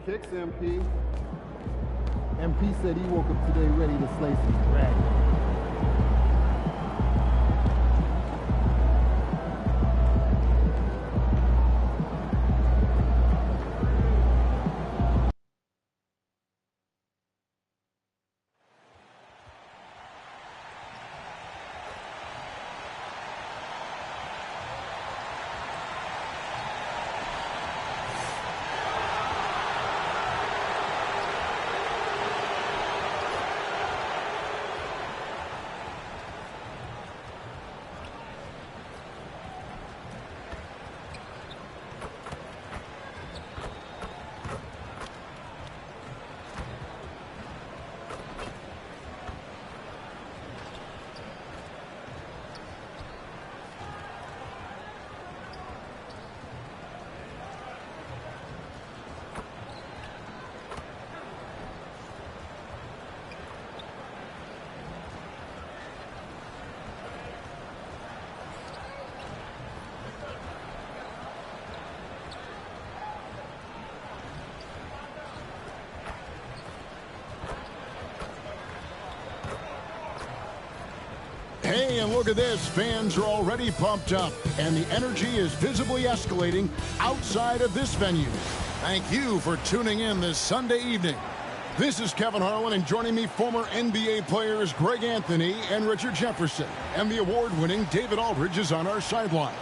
Kicks MP. MP said he woke up today ready to slay some dragons. Hey, and look at this. Fans are already pumped up, and the energy is visibly escalating outside of this venue. Thank you for tuning in this Sunday evening. This is Kevin Harlan, and joining me, former NBA players Greg Anthony and Richard Jefferson. And the award-winning David Aldridge is on our sidelines.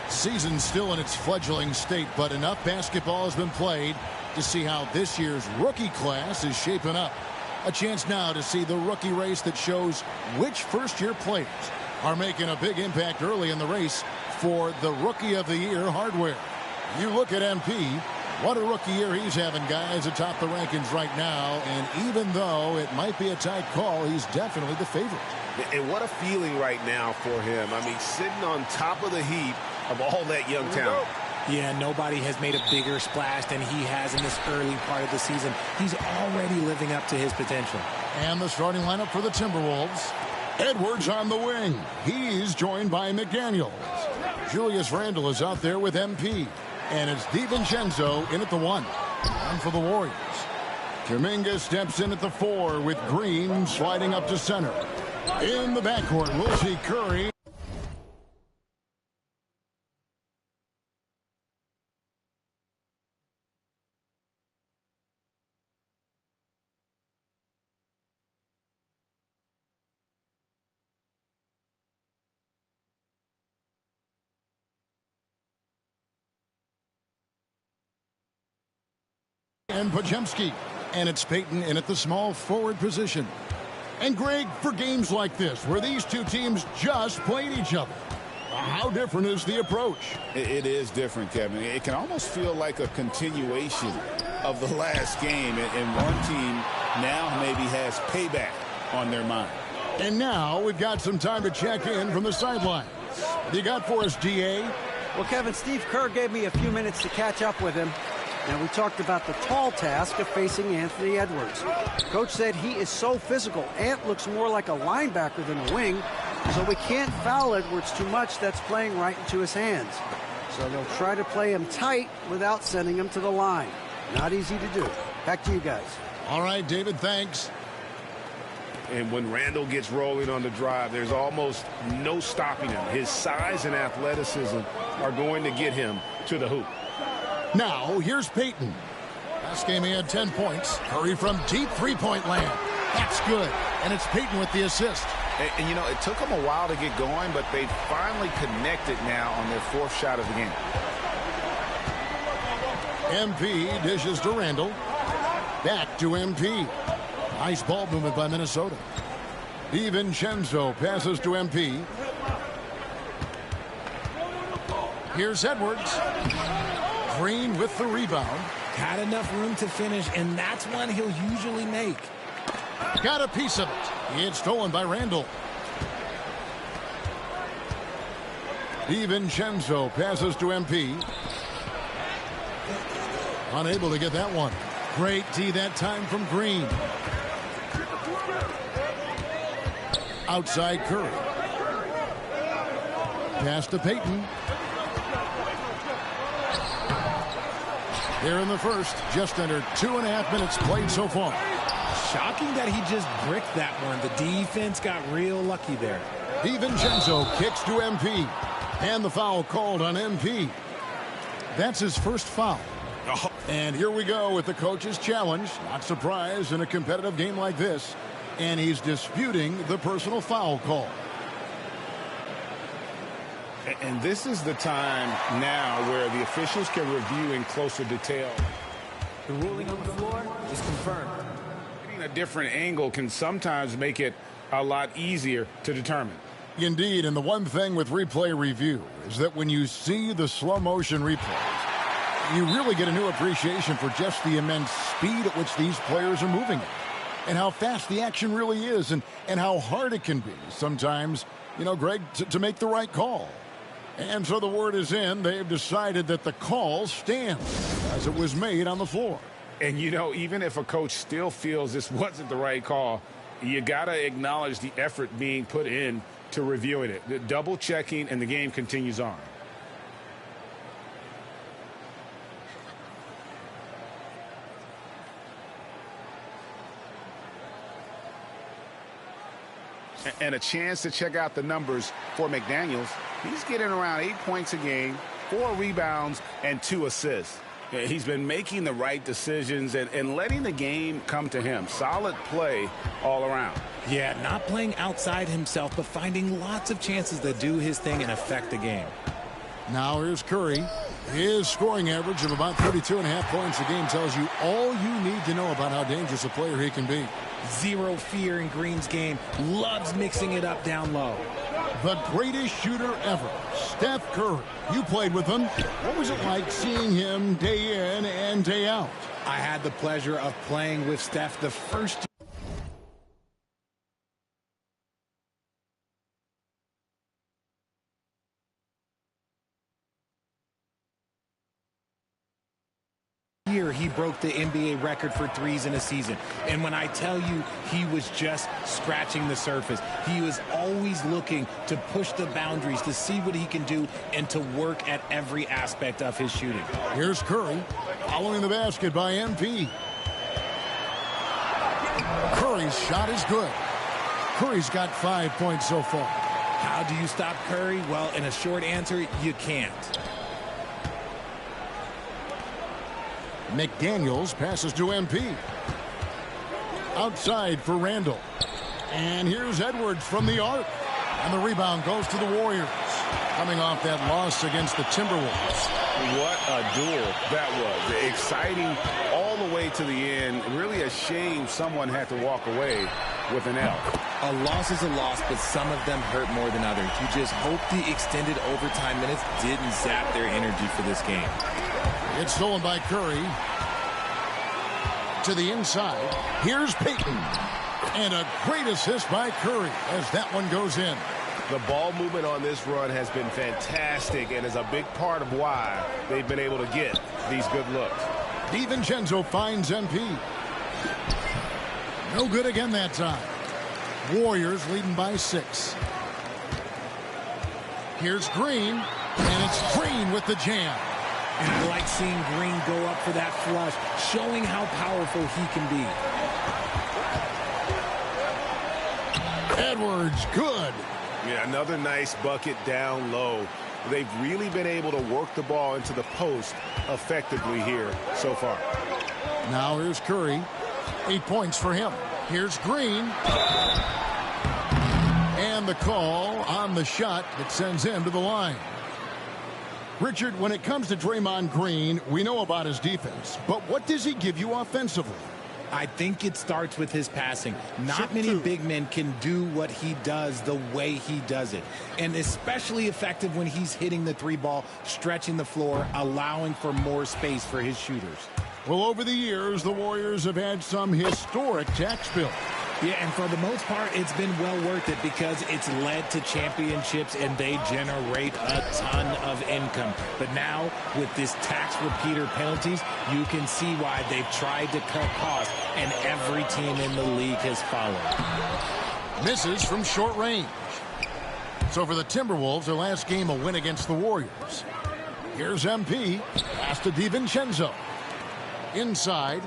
Season's still in its fledgling state, but enough basketball has been played to see how this year's rookie class is shaping up. A chance now to see the rookie race that shows which first-year players are making a big impact early in the race for the Rookie of the Year hardware. You look at MP, what a rookie year he's having, guys, atop the rankings right now. And even though it might be a tight call, he's definitely the favorite. And what a feeling right now for him. I mean, sitting on top of the heap of all that young talent. Yeah, nobody has made a bigger splash than he has in this early part of the season. He's already living up to his potential. And the starting lineup for the Timberwolves. Edwards on the wing. He's joined by McDaniels. Julius Randle is out there with MP. And it's DiVincenzo in at the 1. And for the Warriors, Kuminga steps in at the 4 with Green sliding up to center. In the backcourt, we'll see Curry. And Podziemski. And it's Payton in at the small forward position. And Greg, for games like this, where these two teams just played each other, how different is the approach? It is different, Kevin. It can almost feel like a continuation of the last game. And one team now maybe has payback on their mind. And now we've got some time to check in from the sidelines. What do you got for us, DA? Well, Kevin, Steve Kerr gave me a few minutes to catch up with him. Now, we talked about the tall task of facing Anthony Edwards. Coach said he is so physical. Ant looks more like a linebacker than a wing, so we can't foul Edwards too much. That's playing right into his hands. So they'll try to play him tight without sending him to the line. Not easy to do. Back to you guys. All right, David, thanks. And when Randle gets rolling on the drive, there's almost no stopping him. His size and athleticism are going to get him to the hoop. Now, here's Payton. Last game he had 10 points. Curry from deep three-point land. That's good. And it's Payton with the assist. And, you know, it took them a while to get going, but they finally connected now on their 4th shot of the game. MP dishes to Randle. Back to MP. Nice ball movement by Minnesota. DiVincenzo passes to MP. Here's Edwards. Green with the rebound. Got enough room to finish, and that's one he'll usually make. Got a piece of it. It's stolen by Randle. DiVincenzo passes to MP. Unable to get that one. Great D that time from Green. Outside Curry. Pass to Payton. Here in the first, just under 2.5 minutes played so far. Shocking that he just bricked that one. The defense got real lucky there. DiVincenzo kicks to MP. And the foul called on MP. That's his first foul. Oh. And here we go with the coach's challenge. Not surprised in a competitive game like this. And he's disputing the personal foul call. And this is the time now where the officials can review in closer detail. The ruling on the floor is confirmed. Getting a different angle can sometimes make it a lot easier to determine. Indeed, and the one thing with replay review is that when you see the slow motion replays, you really get a new appreciation for just the immense speed at which these players are moving at, and how fast the action really is, and how hard it can be sometimes, Greg, to make the right call. And so the word is in. They've decided that the call stands as it was made on the floor. And, even if a coach still feels this wasn't the right call, you got to acknowledge the effort being put in to reviewing it. The double checking, and the game continues on. And a chance to check out the numbers for McDaniels. He's getting around 8 points a game, 4 rebounds, and 2 assists. He's been making the right decisions and letting the game come to him. Solid play all around. Yeah, not playing outside himself, but finding lots of chances to do his thing and affect the game. Now here's Curry. His scoring average of about 32.5 points a game tells you all you need to know about how dangerous a player he can be. Zero fear in Green's game. Loves mixing it up down low. The greatest shooter ever, Steph Curry. You played with him. What was it like seeing him day in and day out? I had the pleasure of playing with Steph the first year he broke the NBA record for threes in a season. And when I tell you he was just scratching the surface, he was always looking to push the boundaries, to see what he can do, and to work at every aspect of his shooting. Here's Curry following the basket by MP. Curry's shot is good. Curry's got 5 points so far. How do you stop Curry? Well, in a short answer, you can't. McDaniels passes to MP. Outside for Randall. And here's Edwards from the arc. And the rebound goes to the Warriors. Coming off that loss against the Timberwolves. What a duel that was. Exciting all the way to the end. Really a shame someone had to walk away with an L. A loss is a loss, but some of them hurt more than others. You just hope the extended overtime minutes didn't zap their energy for this game. It's stolen by Curry. To the inside. Here's Payton. And a great assist by Curry as that one goes in. The ball movement on this run has been fantastic and is a big part of why they've been able to get these good looks. DiVincenzo finds MP. No good again that time. Warriors leading by 6. Here's Green. And it's Green with the jam. And I like seeing Green go up for that flush, showing how powerful he can be. Edwards, good. Yeah, another nice bucket down low. They've really been able to work the ball into the post effectively here so far. Now here's Curry. 8 points for him. Here's Green. And the call on the shot that sends him to the line. Richard, when it comes to Draymond Green, we know about his defense, but what does he give you offensively? I think it starts with his passing. Not many big men can do what he does the way he does it. And especially effective when he's hitting the 3-ball, stretching the floor, allowing for more space for his shooters. Well, over the years, the Warriors have had some historic tax bills. Yeah, and for the most part, it's been well worth it because it's led to championships and they generate a ton of income. But now, with this tax repeater penalties, you can see why they've tried to cut costs, and every team in the league has followed. Misses from short range. So for the Timberwolves, their last game a win against the Warriors. Here's MP. Pass to DiVincenzo. inside.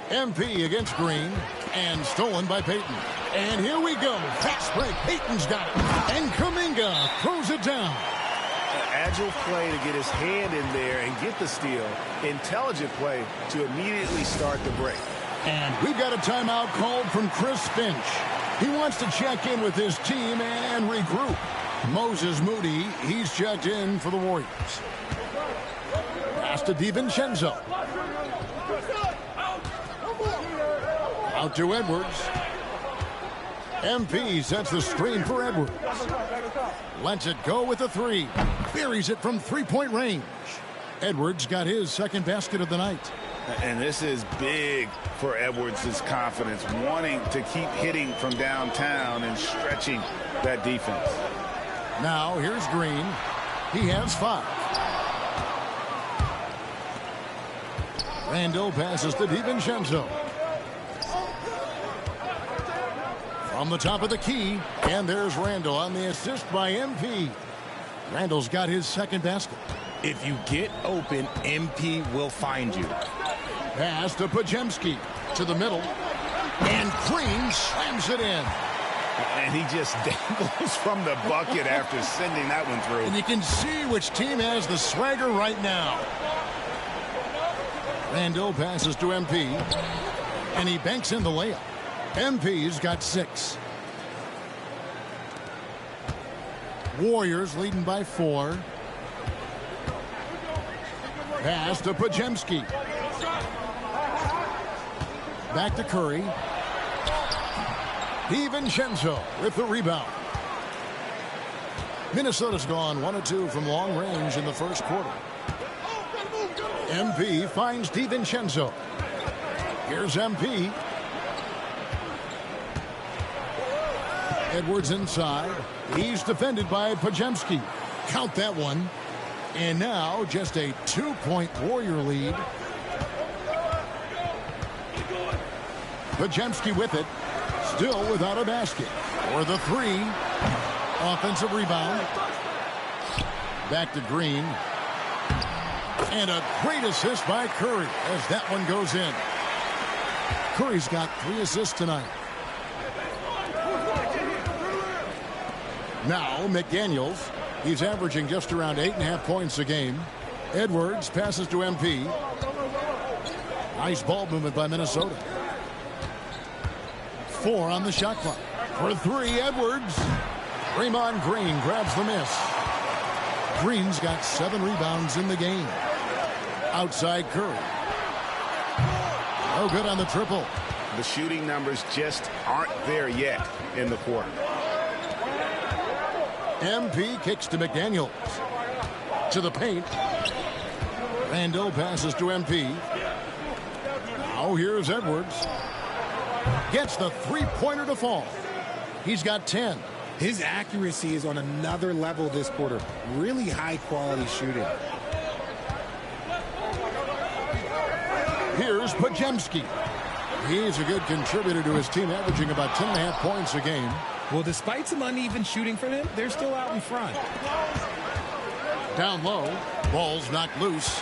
MP against Green, and stolen by Payton. And here we go. Fast break. Payton's got it. And Kuminga throws it down. Agile play to get his hand in there and get the steal. Intelligent play to immediately start the break. And we've got a timeout called from Chris Finch. He wants to check in with his team and regroup. Moses Moody, he's checked in for the Warriors. Pass to DiVincenzo. Out to Edwards. MP sets the screen for Edwards. Lets it go with a three. Buries it from three-point range. Edwards got his second basket of the night. And this is big for Edwards' confidence, wanting to keep hitting from downtown and stretching that defense. Now here's Green. He has 5. Randall passes to DiVincenzo. From the top of the key, and there's Randall on the assist by MP. Randall's got his second basket. If you get open, MP will find you. Pass to Podziemski to the middle, and Green slams it in. And he just dangles from the bucket after sending that one through. And you can see which team has the swagger right now. Randall passes to MP, and he banks in the layup. MP's got 6. Warriors leading by 4. Pass to Podziemski. Back to Curry. DiVincenzo with the rebound. Minnesota's gone 1 of 2 from long range in the first quarter. MP finds DiVincenzo. Here's MP. Edwards inside. He's defended by Podziemski. Count that one. And now just a 2-point Warrior lead. Podziemski with it. Still without a basket. For the 3. Offensive rebound. Back to Green. And a great assist by Curry as that one goes in. Curry's got 3 assists tonight. Now McDaniels. He's averaging just around 8.5 points a game. Edwards passes to MP. Nice ball movement by Minnesota. 4 on the shot clock. For 3, Edwards. Draymond Green grabs the miss. Green's got 7 rebounds in the game. Outside Curry. No good on the triple. The shooting numbers just aren't there yet in the quarter. MP kicks to McDaniels. To the paint. Randall passes to MP. Now here's Edwards. Gets the three-pointer to fall. He's got 10. His accuracy is on another level this quarter. Really high-quality shooting. Here's Podziemski. He's a good contributor to his team, averaging about 10.5 points a game. Well, despite some uneven shooting for them, they're still out in front. Down low, ball's knocked loose.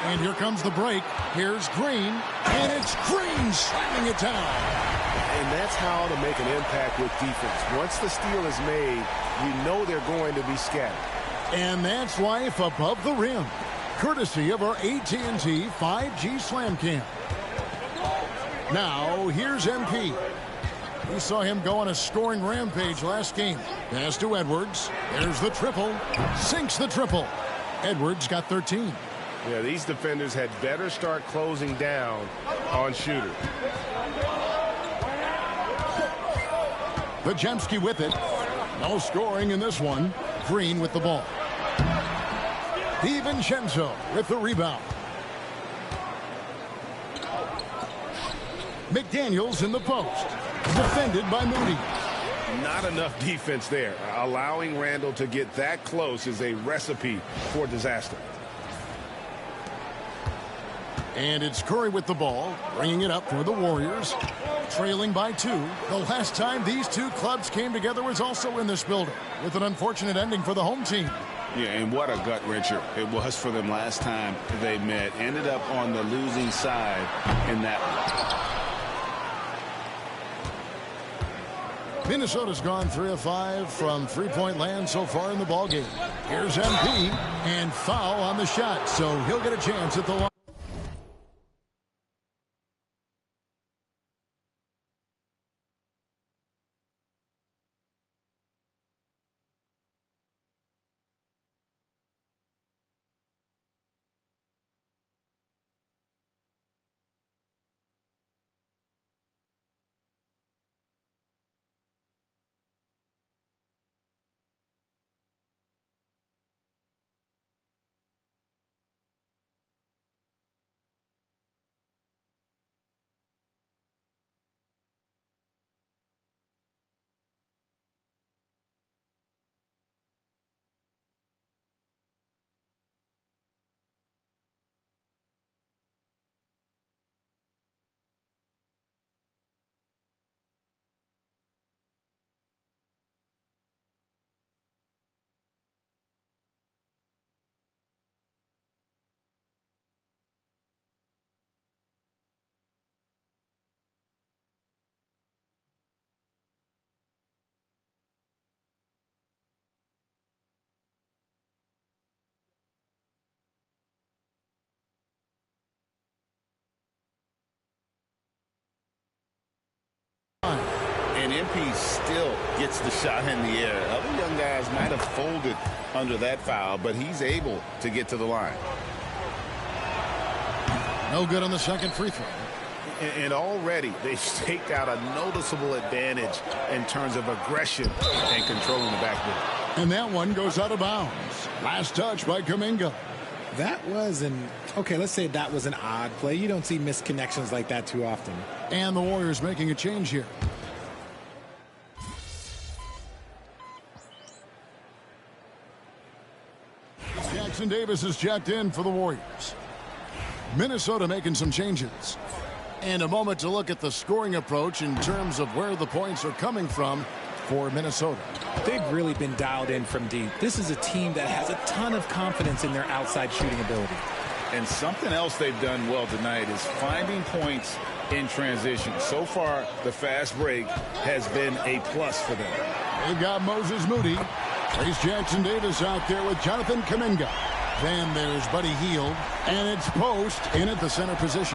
And here comes the break. Here's Green, and it's Green slamming it down. And that's how to make an impact with defense. Once the steal is made, you know they're going to be scattered. And that's Life Above the Rim, courtesy of our AT&T 5G Slam Cam. Now, here's MP. We saw him go on a scoring rampage last game. Pass to Edwards. There's the triple. Sinks the triple. Edwards got 13. Yeah, these defenders had better start closing down on shooters. Podziemski with it. No scoring in this one. Green with the ball. DiVincenzo with the rebound. McDaniels in the post. Defended by Moody. Not enough defense there. Allowing Randall to get that close is a recipe for disaster. And it's Curry with the ball, bringing it up for the Warriors, trailing by 2. The last time these two clubs came together was also in this building, with an unfortunate ending for the home team. Yeah, and what a gut wrencher it was for them last time they met. Ended up on the losing side in that one. Minnesota's gone 3 of 5 from three-point land so far in the ballgame. Here's MP, and foul on the shot, so he'll get a chance at the line. And MP still gets the shot in the air. Other young guys might have folded under that foul, but he's able to get to the line. No good on the second free throw. And already they've staked out a noticeable advantage in terms of aggression and controlling the backboard. And that one goes out of bounds. Last touch by Kuminga. That was let's say that was an odd play. You don't see missed connections like that too often. And the Warriors making a change here. Jackson Davis is checked in for the Warriors. Minnesota making some changes. And a moment to look at the scoring approach in terms of where the points are coming from for Minnesota. They've really been dialed in from deep. This is a team that has a ton of confidence in their outside shooting ability. And something else they've done well tonight is finding points in transition. So far, the fast break has been a plus for them. They've got Moses Moody. Trace Jackson Davis out there with Jonathan Kuminga. Then there's Buddy Hield. And it's Post in at the center position.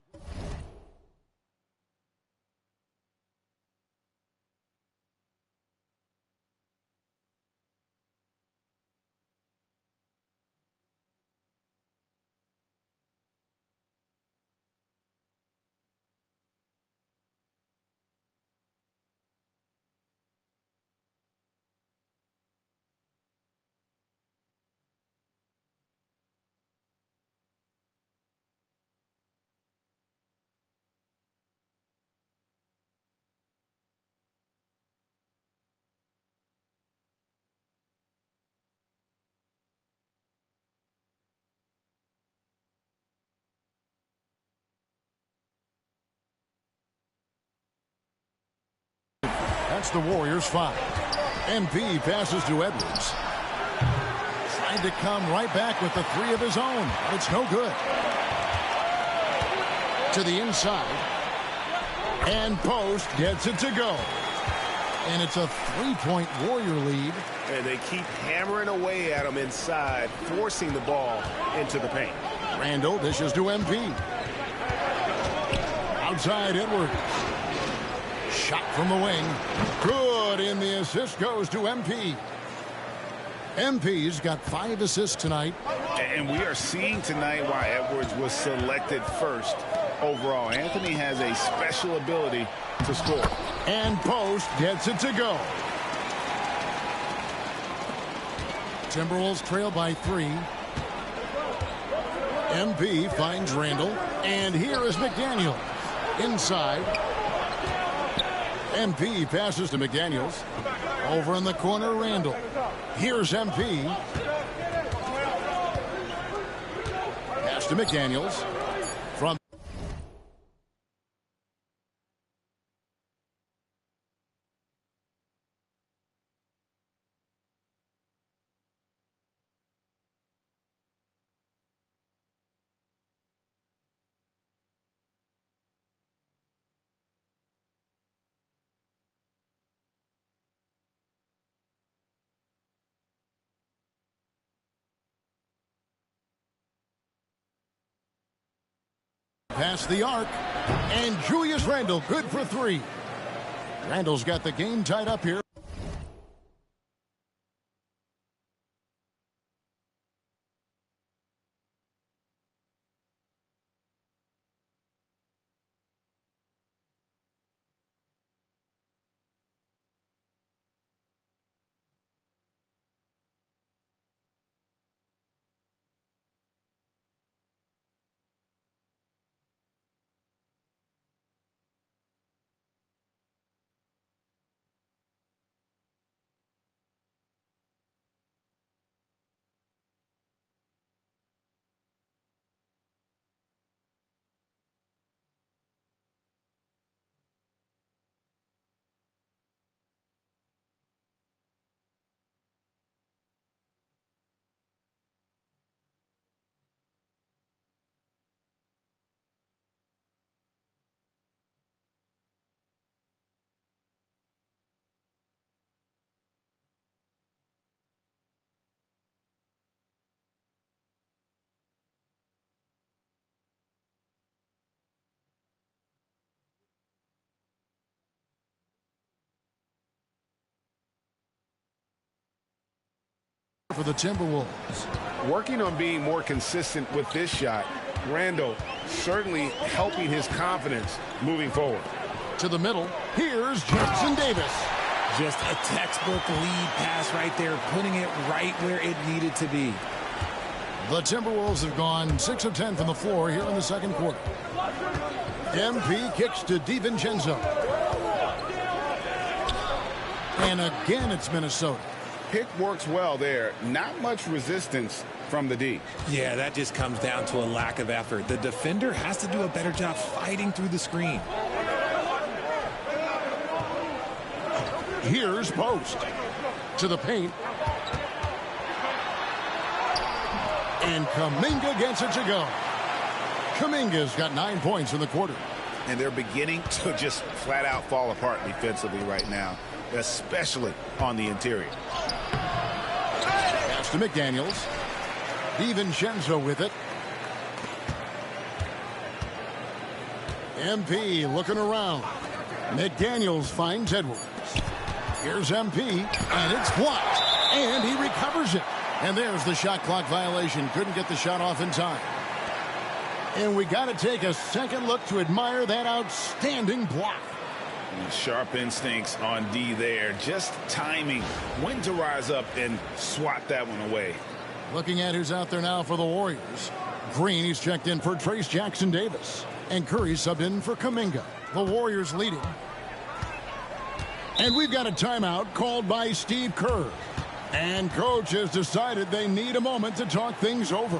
That's the Warriors' foul. MP passes to Edwards. Trying to come right back with the three of his own. It's no good. To the inside. And Post gets it to go. And it's a three-point Warrior lead. And they keep hammering away at him inside, forcing the ball into the paint. Randall dishes to MP. Outside Edwards. Shot from the wing. Good, and the assist goes to MP. MP's got 5 assists tonight. And we are seeing tonight why Edwards was selected first overall. Anthony has a special ability to score. And Post gets it to go. Timberwolves trail by 3. MP finds Randall. And here is McDaniel. Inside. MP passes to McDaniels. Over in the corner, Randall. Here's MP. Pass to McDaniels. From past the arc. And Julius Randle good for 3. Randle's got the game tied up here. For the Timberwolves. Working on being more consistent with this shot, Randle certainly helping his confidence moving forward. To the middle, here's Jackson Davis. Just a textbook lead pass right there, putting it right where it needed to be. The Timberwolves have gone 6 of 10 from the floor here in the second quarter. MP kicks to DiVincenzo. And again, it's Minnesota. Pick works well there. Not much resistance from the D. Yeah, that just comes down to a lack of effort. The defender has to do a better job fighting through the screen. Here's Post. To the paint. And Kuminga gets it to go. Kuminga's got 9 points in the quarter. And they're beginning to just flat out fall apart defensively right now, especially on the interior. Pass to McDaniels. DiVincenzo with it. MP looking around. McDaniels finds Edwards. Here's MP, and it's blocked. And he recovers it. And there's the shot clock violation. Couldn't get the shot off in time. And we got to take a second look to admire that outstanding block. Sharp instincts on D there. Just timing when to rise up and swat that one away. Looking at who's out there now for the Warriors. Green, he's checked in for Trace Jackson Davis. And Curry subbed in for Kuminga. The Warriors leading. And we've got a timeout called by Steve Kerr. And coach has decided they need a moment to talk things over.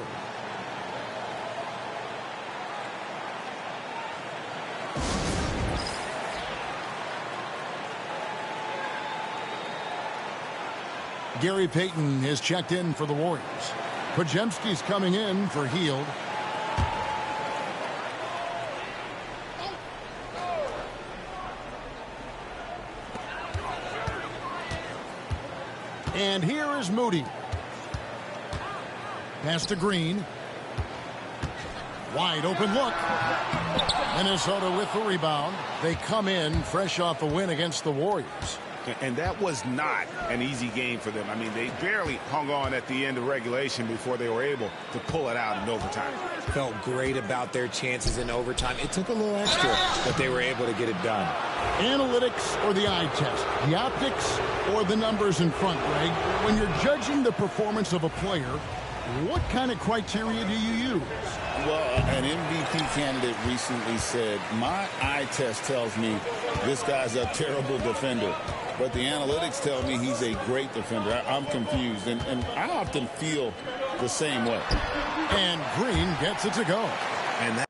Gary Payton is checked in for the Warriors. Podziemski's coming in for Hield. And here is Moody. Pass to Green. Wide open look. Minnesota with the rebound. They come in fresh off a win against the Warriors. And that was not an easy game for them. I mean, they barely hung on at the end of regulation before they were able to pull it out in overtime. Felt great about their chances in overtime. It took a little extra, but they were able to get it done. Analytics or the eye test? The optics or the numbers in front, Greg? When you're judging the performance of a player, what kind of criteria do you use? Well, an MVP candidate recently said, my eye test tells me this guy's a terrible defender. But the analytics tell me he's a great defender. I'm confused, and I often feel the same way. And Green gets it to go. And that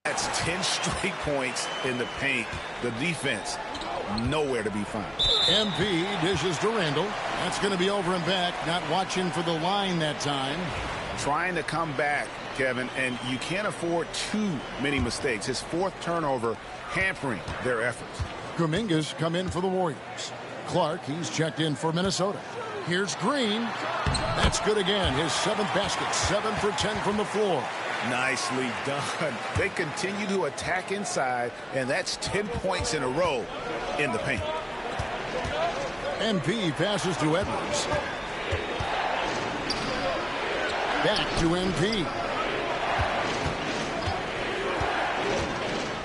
That's 10 straight points in the paint. The defense, nowhere to be found. MP dishes to Randall. That's going to be over and back. Not watching for the line that time. Trying to come back, Kevin, and you can't afford too many mistakes. His 4th turnover hampering their efforts. Kuminga's come in for the Warriors. Clark, he's checked in for Minnesota. Here's Green. That's good again. His 7th basket. 7 for 10 from the floor. Nicely done. They continue to attack inside, and that's 10 points in a row in the paint. MP passes to Edwards. Back to MP.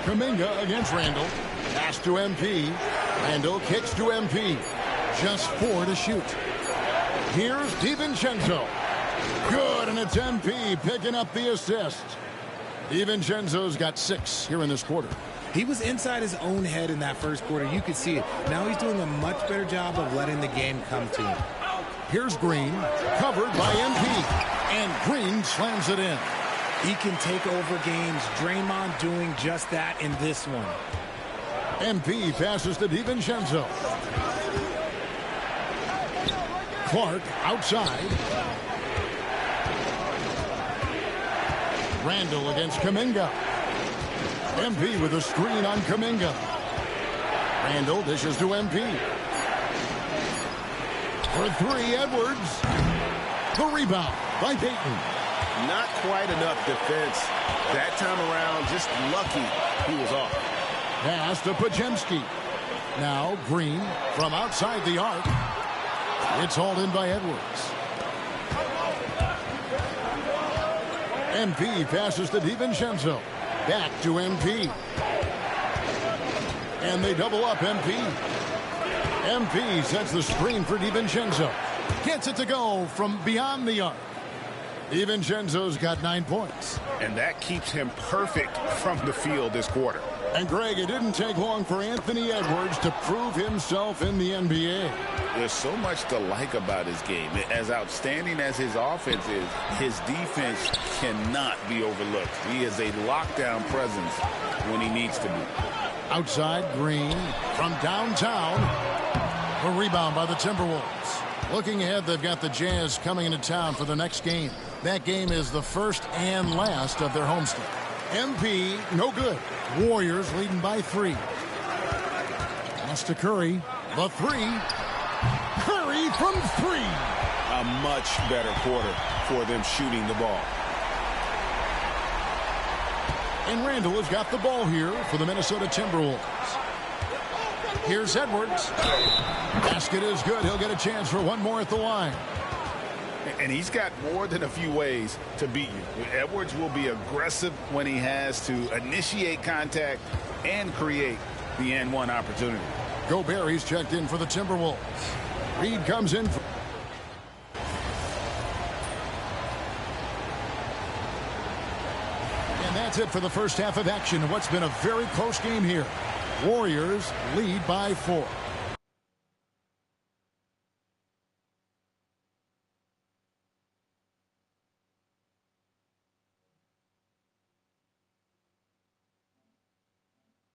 Kuminga against Randall. Pass to MP. Randall kicks to MP. Just 4 to shoot. Here's DiVincenzo. Good, and it's MP picking up the assist. DiVincenzo's got 6 here in this quarter. He was inside his own head in that first quarter. You could see it. Now he's doing a much better job of letting the game come to him. Here's Green, covered by MP, and Green slams it in. He can take over games. Draymond doing just that in this one. MP passes to DiVincenzo. Clark outside. Randall against Kuminga. MP with a screen on Kuminga. Randall dishes to MP. For 3, Edwards. The rebound by Payton. Not quite enough defense that time around. Just lucky he was off. Pass to Podziemski. Now Green from outside the arc. It's hauled in by Edwards. MP passes to DiVincenzo. Back to MP. And they double up MP. MP sets the screen for DiVincenzo. Gets it to go from beyond the arc. DiVincenzo's got 9 points. And that keeps him perfect from the field this quarter. And Greg, it didn't take long for Anthony Edwards to prove himself in the NBA. There's so much to like about his game. As outstanding as his offense is, his defense cannot be overlooked. He is a lockdown presence when he needs to be. Outside, Green from downtown. A rebound by the Timberwolves. Looking ahead, they've got the Jazz coming into town for the next game. That game is the first and last of their homestand. MP, no good. Warriors leading by 3. Pass to Curry. The 3. Curry from 3. A much better quarter for them shooting the ball. And Randall has got the ball here for the Minnesota Timberwolves. Here's Edwards. Basket is good. He'll get a chance for one more at the line. And he's got more than a few ways to beat you. Edwards will be aggressive when he has to initiate contact and create the and-one opportunity. Gobert, he's checked in for the Timberwolves. Reed comes in. And that's it for the first half of action. What's been a very close game here. Warriors lead by 4.